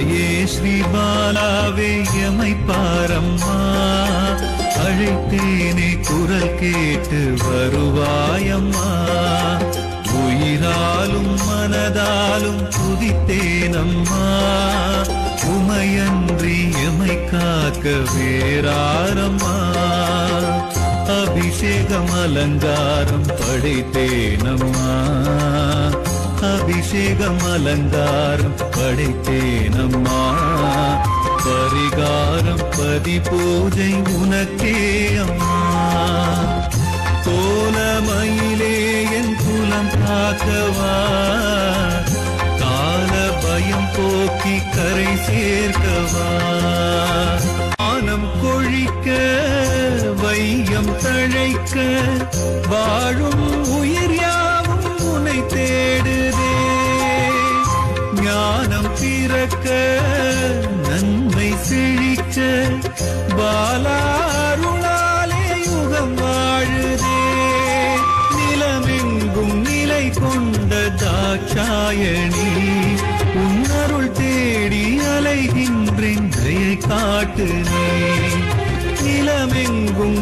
தாயே ஸ்ரீ பாலாவே எமை பாரம்மா, அழைத்தேனே குரல் கேட்டு வருவாயம்மா. உயிராலும் மனதாலும் துதித்தேனம்மா, உமையன்றி எமை காக்க வேறாரம்மா. அபிஷேகம் அலங்காரம் படைத்தேனம்மா, அபிஷேகம் அலங்காரம் படைத்தேனம்மா. பரிகாரம் பதி பூஜை உனக்கே அம்மா. கோலமயிலே என் குலம் காக்கவா, கால பயம் போக்கி கரை சேர்க்கவா. வானம் கொழிக்க வையம் தழைக்க, வாழும் உயிர் யாவும் உன்னை தேடுதே. ஞானம் பிறக்க நன்மை செழிக்க, பாலாருளாலே யுகம் வாழுதே. நிலமெங்கும் நிலை கொண்ட தாட்சாயணி, உன்னருள் தேடி அலைகின்றேன் தயை காட்டு நீ. நிலமெங்கும்